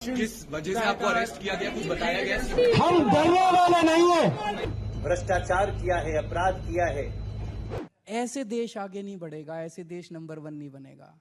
किस वजह से आपको अरेस्ट किया गया, कुछ बताया गया? हम डरने वाले नहीं है। भ्रष्टाचार किया है, अपराध किया है। ऐसे देश आगे नहीं बढ़ेगा, ऐसे देश नंबर 1 नहीं बनेगा।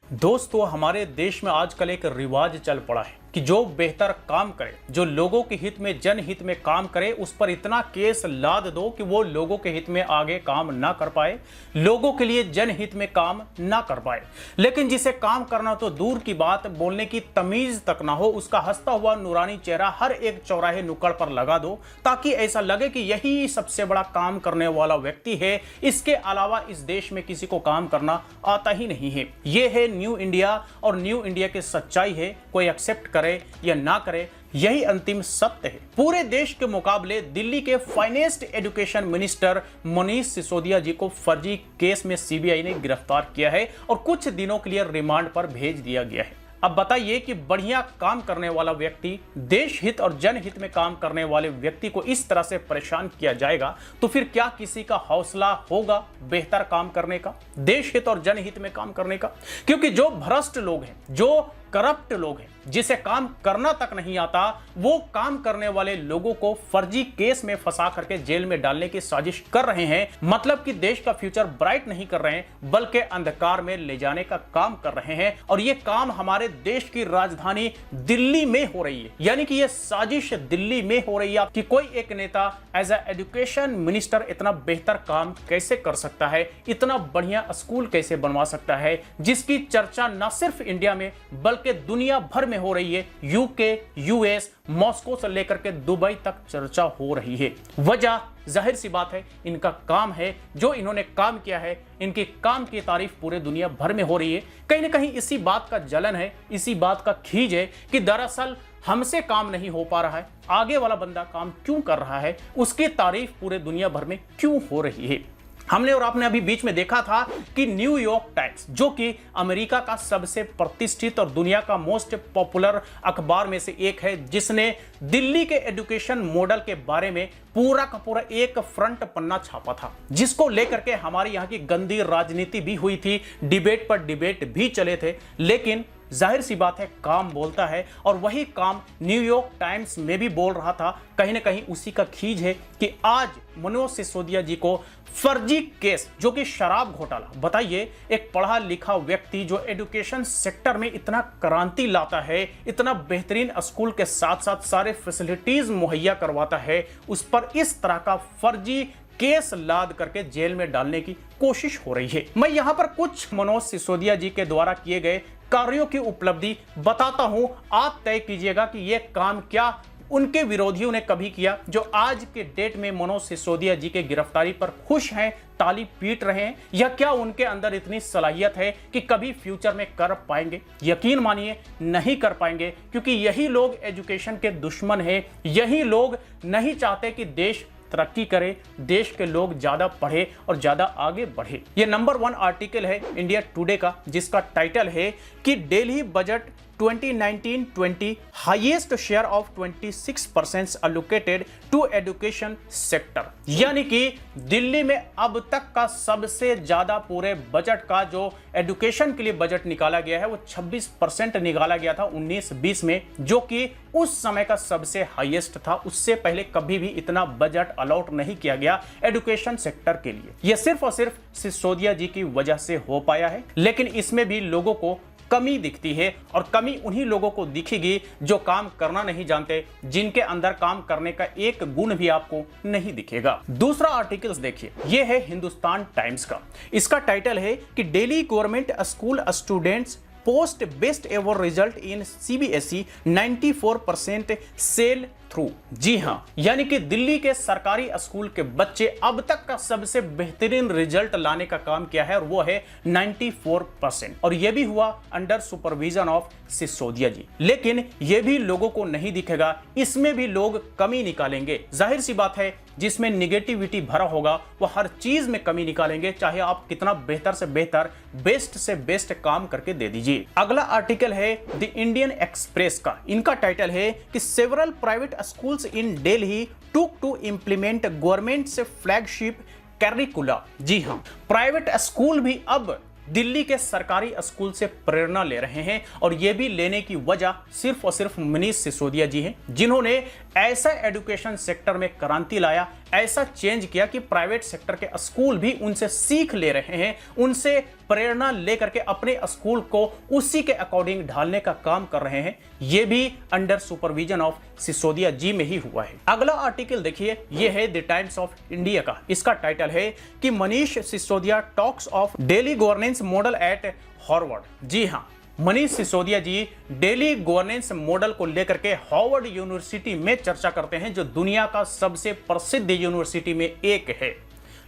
दोस्तों, हमारे देश में आजकल एक रिवाज चल पड़ा है कि जो बेहतर काम करे, जो लोगों के हित में, जनहित में काम करे, उस पर इतना केस लाद दो कि वो लोगों के हित में आगे काम ना कर पाए, लोगों के लिए जनहित में काम ना कर पाए। लेकिन जिसे काम करना तो दूर की बात, बोलने की तमीज तक ना हो, उसका हंसता हुआ नूरानी चेहरा हर एक चौराहे नुक्कड़ पर लगा दो, ताकि ऐसा लगे कि यही सबसे बड़ा काम करने वाला व्यक्ति है। इसके अलावा इस देश में किसी को काम करना आता ही नहीं है। ये है न्यू इंडिया, और न्यू इंडिया की सच्चाई है, कोई एक्सेप्ट करे या ना करे, यही अंतिम सत्य है। पूरे देश के मुकाबले दिल्ली के finest education minister Manish Sisodia ji को फर्जी केस में सीबीआई ने गिरफ्तार किया है और कुछ दिनों के लिए रिमांड पर भेज दिया गया है। अब बताइए कि बढ़िया काम करने वाला व्यक्ति, देश हित और जनहित में काम करने वाले व्यक्ति को इस तरह से परेशान किया जाएगा, तो फिर क्या किसी का हौसला होगा बेहतर काम करने का, देश हित और जनहित में काम करने का? क्योंकि जो भ्रष्ट लोग हैं, जो करप्ट लोग हैं, जिसे काम करना तक नहीं आता, वो काम करने वाले लोगों को फर्जी केस में फंसा करके जेल में डालने की साजिश कर रहे हैं। मतलब कि देश का फ्यूचर ब्राइट नहीं कर रहे हैं, बल्कि अंधकार में ले जाने का काम कर रहे हैं। और ये काम हमारे देश की राजधानी दिल्ली में हो रही है। यानी कि ये साजिश दिल्ली में हो रही है कि कोई एक नेता एज ए एजुकेशन मिनिस्टर इतना बेहतर काम कैसे कर सकता है, इतना बढ़िया स्कूल कैसे बनवा सकता है, जिसकी चर्चा न सिर्फ इंडिया में बल्कि दुनिया भर में हो रही है। यूके, यूएस, मॉस्को से लेकर के दुबई तक चर्चा हो रही है। वजह जाहिर सी बात है, इनका काम है, जो इन्होंने काम किया है, इनके काम की तारीफ पूरे दुनिया भर में हो रही है। कहीं ना कहीं इसी बात का जलन है, इसी बात का खींच है कि दरअसल हमसे काम नहीं हो पा रहा है, आगे वाला बंदा काम क्यों कर रहा है, उसकी तारीफ पूरे दुनिया भर में क्यों हो रही है। हमने और आपने अभी बीच में देखा था कि न्यूयॉर्क टाइम्स, जो कि अमेरिका का सबसे प्रतिष्ठित और दुनिया का मोस्ट पॉपुलर अखबार में से एक है, जिसने दिल्ली के एजुकेशन मॉडल के बारे में पूरा का पूरा एक फ्रंट पन्ना छापा था, जिसको लेकर के हमारे यहाँ की गंदी राजनीति भी हुई थी, डिबेट पर डिबेट भी चले थे। लेकिन जाहिर सी बात है, काम बोलता है, और वही काम न्यूयॉर्क टाइम्स में भी बोल रहा था। कहीं ना कहीं उसी का खींच है कि आज मनीष सिसोदिया जी को फर्जी केस, जो कि शराब घोटाला, बताइए एक पढ़ा लिखा व्यक्ति जो एजुकेशन सेक्टर में इतना क्रांति लाता है, इतना बेहतरीन स्कूल के साथ साथ सारे फैसिलिटीज मुहैया करवाता है, उस पर इस तरह का फर्जी केस लाद करके जेल में डालने की कोशिश हो रही है। मैं यहां पर कुछ मनीष सिसोदिया जी के द्वारा किए गए कार्यों की उपलब्धि बताता हूं, आप तय कीजिएगा कि यह काम क्या उनके विरोधियों ने कभी किया, जो आज के डेट में मनीष सिसोदिया जी के गिरफ्तारी पर खुश हैं, ताली पीट रहे हैं, या क्या उनके अंदर इतनी सलाहियत है कि कभी फ्यूचर में कर पाएंगे। यकीन मानिए नहीं कर पाएंगे, क्योंकि यही लोग एजुकेशन के दुश्मन हैं, यही लोग नहीं चाहते कि देश तरक्की करे, देश के लोग ज्यादा पढ़े और ज्यादा आगे बढ़े। ये नंबर 1 आर्टिकल है इंडिया टुडे का, जिसका टाइटल है कि Delhi budget 2019-20 highest share of 26% allocated to education sector. यानी कि दिल्ली में अब तक का सबसे ज्यादा पूरे बजट का जो एजुकेशन के लिए बजट निकाला गया है, वो 26% निकाला गया था 19-20 में, जो कि उस समय का सबसे हाईएस्ट था। उससे पहले कभी भी इतना बजट अलॉट नहीं किया गया एजुकेशन सेक्टर के लिए। यह सिर्फ और सिर्फ सिसोदिया जी की वजह से हो पाया है। लेकिन इसमें भी लोगों को कमी दिखती है, और कमी उन्हीं लोगों को दिखेगी जो काम करना नहीं जानते, जिनके अंदर काम करने का एक गुण भी आपको नहीं दिखेगा। दूसरा आर्टिकल देखिए, यह है हिंदुस्तान टाइम्स का। इसका टाइटल है कि Delhi government school students post best ever result in CBSE 94% sail through. जी हां, यानी कि दिल्ली के सरकारी स्कूल के बच्चे अब तक का सबसे बेहतरीन रिजल्ट लाने का काम किया है, और वो है 94%, और यह भी हुआ अंडर सुपरविजन ऑफ सिसोदिया जी। लेकिन यह भी लोगों को नहीं दिखेगा, इसमें भी लोग कमी निकालेंगे। जाहिर सी बात है, जिसमें निगेटिविटी भरा होगा वो हर चीज में कमी निकालेंगे, चाहे आप कितना बेहतर से बेहतर, बेस्ट से बेस्ट काम करके दे दीजिए। अगला आर्टिकल है द इंडियन एक्सप्रेस का। इनका टाइटल है कि several private schools in Delhi took to implement government's flagship curricula। जी हां, प्राइवेट स्कूल भी अब दिल्ली के सरकारी स्कूल से प्रेरणा ले रहे हैं और यह भी लेने की वजह सिर्फ और सिर्फ मनीष सिसोदिया जी हैं, जिन्होंने ऐसा एजुकेशन सेक्टर में क्रांति लाया, ऐसा चेंज किया कि प्राइवेट सेक्टर के स्कूल भी उनसे सीख ले रहे हैं, उनसे प्रेरणा लेकर के अपने स्कूल को उसी के अकॉर्डिंग ढालने का काम कर रहे हैं। यह भी अंडर सुपरविजन ऑफ सिसोदिया जी में ही हुआ है। अगला आर्टिकल देखिए, यह है द टाइम्स ऑफ इंडिया का। इसका टाइटल है कि Manish Sisodia talks of Delhi governance model at Harvard. जी हां, मनीष सिसोदिया जी डेली गवर्नेंस मॉडल को लेकर के हार्वर्ड यूनिवर्सिटी में चर्चा करते हैं, जो दुनिया का सबसे प्रसिद्ध यूनिवर्सिटी में एक है।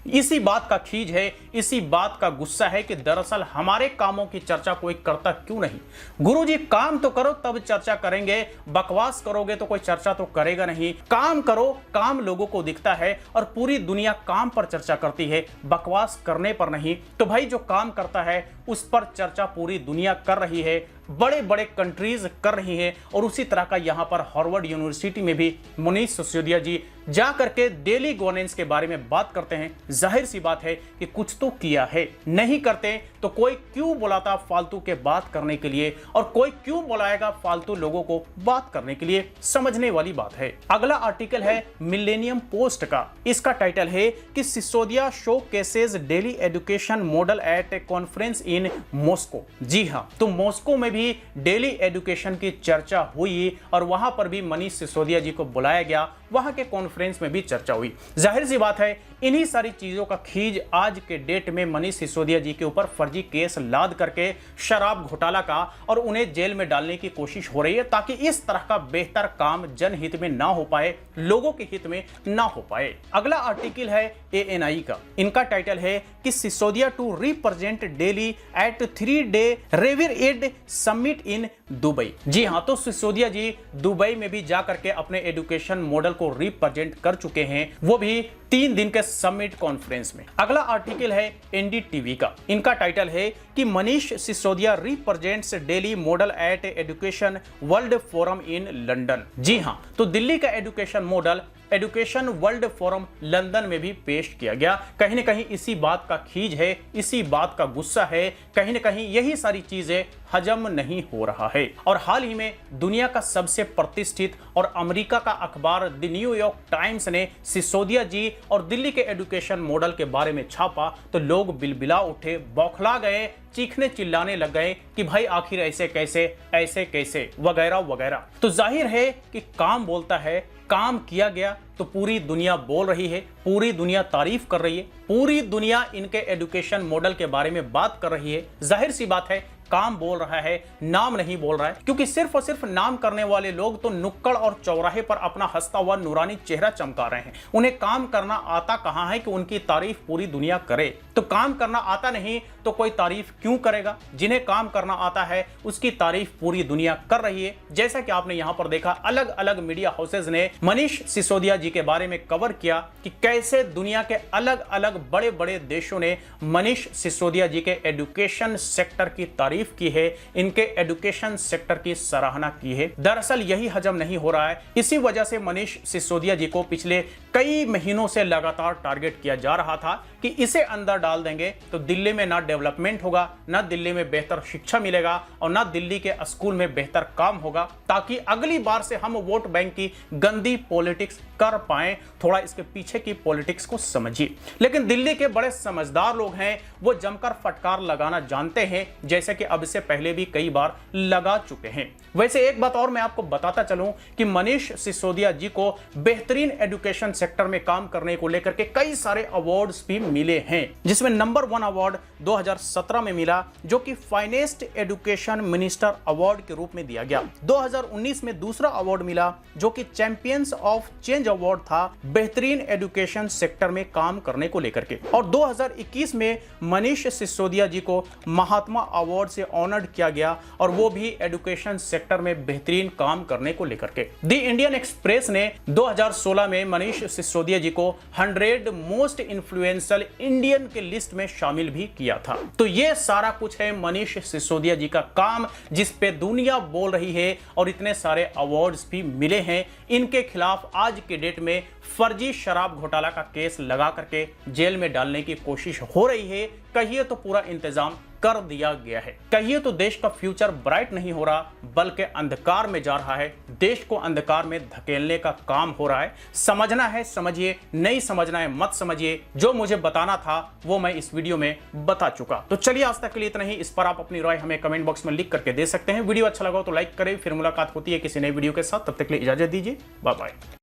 इसी बात का खीज है, इसी बात का गुस्सा है कि दरअसल हमारे कामों की चर्चा कोई करता क्यों नहीं। गुरुजी काम तो करो तब चर्चा करेंगे, बकवास करोगे तो कोई चर्चा तो करेगा नहीं। काम करो, काम लोगों को दिखता है और पूरी दुनिया काम पर चर्चा करती है, बकवास करने पर नहीं। तो भाई जो काम करता है उस पर चर्चा पूरी दुनिया कर रही है, बड़े बड़े कंट्रीज कर रही हैं और उसी तरह का यहां पर हार्वर्ड यूनिवर्सिटी में भी मनीष सिसोदिया जी जा करके डेली गवर्नेंस के बारे में बात करते हैं। जाहिर सी बात है कि कुछ तो किया है, नहीं करते तो कोई क्यों बुलाता फालतू के बात करने के लिए, और कोई क्यों बुलाएगा फालतू लोगों को बात करने के लिए, समझने वाली बात है। अगला आर्टिकल है मिलेनियम पोस्ट का। इसका टाइटल है कि Sisodia showcases Delhi education model at a conference in Moscow. जी हां, तो मॉस्को में भी डेली एजुकेशन की चर्चा हुई और वहां पर भी मनीष सिसोदिया जी को बुलाया गया, वहां के कॉन्फ्रेंस में भी चर्चा हुई। जाहिर सी बात है इन्हीं सारी चीजों का खीज आज के डेट में मनीष सिसोदिया जी के ऊपर फर्जी केस लाद करके शराब घोटाला का और उन्हें जेल में डालने की कोशिश हो रही है, ताकि इस तरह का बेहतर काम जनहित में ना हो पाए, लोगों के हित में ना हो पाए। अगला आर्टिकल है ANI का। इनका टाइटल है कि Sisodia to represent Delhi at 3-day रेवियर समिट इन दुबई। जी हां, तो सिसोदिया जी दुबई में भी जाकर के अपने एजुकेशन मॉडल को रिप्रेजेंट कर चुके हैं, वो भी 3 दिन के समिट कॉन्फ्रेंस में। अगला आर्टिकल है NDTV का। इनका टाइटल है कि Manish Sisodia represents Delhi model at education world forum in London. जी हां, तो दिल्ली का education model education world forum London में भी पेश किया गया। कहीं ना कहीं इसी बात का खीज है, इसी बात का गुस्सा है, कहीं ना कहीं यही सारी चीजें हजम नहीं हो रहा है। और हाल ही में दुनिया का सबसे प्रतिष्ठित और अमेरिका का अखबार द न्यूयॉर्क टाइम्स ने सिसोदिया जी और दिल्ली के एजुकेशन मॉडल के बारे में छापा तो लोग बिलबिला उठे, बौखला गए, चीखने चिल्लाने लग गए कि भाई आखिर ऐसे कैसे वगैरह वगैरह। तो जाहिर है कि काम बोलता है, काम किया गया तो पूरी दुनिया बोल रही है, पूरी दुनिया तारीफ कर रही है, पूरी दुनिया इनके एजुकेशन मॉडल के बारे में बात कर रही है। जाहिर सी बात है काम बोल रहा है, नाम नहीं बोल रहा है, क्योंकि सिर्फ और सिर्फ नाम करने वाले लोग तो नुक्कड़ और चौराहे पर अपना हंसता हुआ नूरानी चेहरा चमका रहे हैं। उन्हें काम करना आता कहां है कि उनकी तारीफ पूरी दुनिया करे। तो काम करना आता नहीं तो कोई तारीफ क्यों करेगा? जिन्हें काम करना आता है उसकी तारीफ पूरी दुनिया कर रही है। जैसा कि आपने यहां पर देखा, अलग अलग मीडिया हाउसेज ने मनीष सिसोदिया जी के बारे में कवर किया कि कैसे दुनिया के अलग अलग बड़े बड़े देशों ने मनीष सिसोदिया जी के एजुकेशन सेक्टर की तारीफ की है, इनके एजुकेशन सेक्टर की सराहना की है। दरअसल यही हजम नहीं हो रहा है। इसी वजह से मनीष सिसोदिया जी को पिछले कई महीनों से लगातार टारगेट किया जा रहा था कि इसे अंदर डाल देंगे तो दिल्ली में ना डेवलपमेंट होगा, ना दिल्ली में बेहतर शिक्षा मिलेगा और ना दिल्ली के स्कूल में बेहतर काम होगा, ताकि अगली बार से हम वोट बैंक की गंदी पॉलिटिक्स कर पाए। थोड़ा इसके पीछे की पॉलिटिक्स को समझिए। लेकिन दिल्ली के बड़े समझदार लोग हैं, वो जमकर फटकार लगाना जानते हैं, जैसे कि अब इससे पहले भी कई बार लगा चुके हैं। वैसे एक बात और मैं आपको बताता चलूं कि मनीष सिसोदिया जी को बेहतरीन एजुकेशन सेक्टर में काम करने को लेकर के कई सारे अवार्ड्स भी मिले हैं, जिसमें नंबर 1 अवार्ड 2017 में मिला, जो कि फाइनेस्ट एजुकेशन मिनिस्टर अवार्ड के रूप में दिया गया। 2019 में दूसरा अवार्ड मिला, जो कि चैंपियंस ऑफ चेंज अवार्ड था, बेहतरीन एजुकेशन सेक्टर में काम करने को लेकर के। और 2021 में मनीष सिसोदिया जी को महात्मा अवार्ड से ऑनर्ड किया गया, और वो भी एजुकेशन सेक्टर में बेहतरीन काम करने को लेकर के। द इंडियन एक्सप्रेस ने 2016 में मनीष सिसोदिया जी को 100 मोस्ट इन्फ्लुएंशियल इंडियन के लिस्ट में शामिल भी किया था। तो ये सारा कुछ है मनीष सिसोदिया जी का काम, जिस पे दुनिया बोल रही है और इतने सारे अवार्ड्स भी मिले हैं। इनके खिलाफ आज के डेट में फर्जी शराब घोटाला का केस लगा करके जेल में डालने की कोशिश हो रही है। कहिए तो पूरा इंतजाम कर दिया गया है। कहिए तो देश का फ्यूचर ब्राइट नहीं हो रहा बल्कि अंधकार में जा रहा है। देश को अंधकार में धकेलने का काम हो रहा है। समझना है समझिए, नहीं समझना है मत समझिए। जो मुझे बताना था वो मैं इस वीडियो में बता चुका। तो चलिए आज तक के लिए इतना ही। इस पर आप अपनी राय हमें कमेंट बॉक्स में लिख करके दे सकते हैं। वीडियो अच्छा लगा तो लाइक करें। फिर मुलाकात होती है किसी नई वीडियो के साथ। तब तक के लिए इजाजत दीजिए। Bye bye.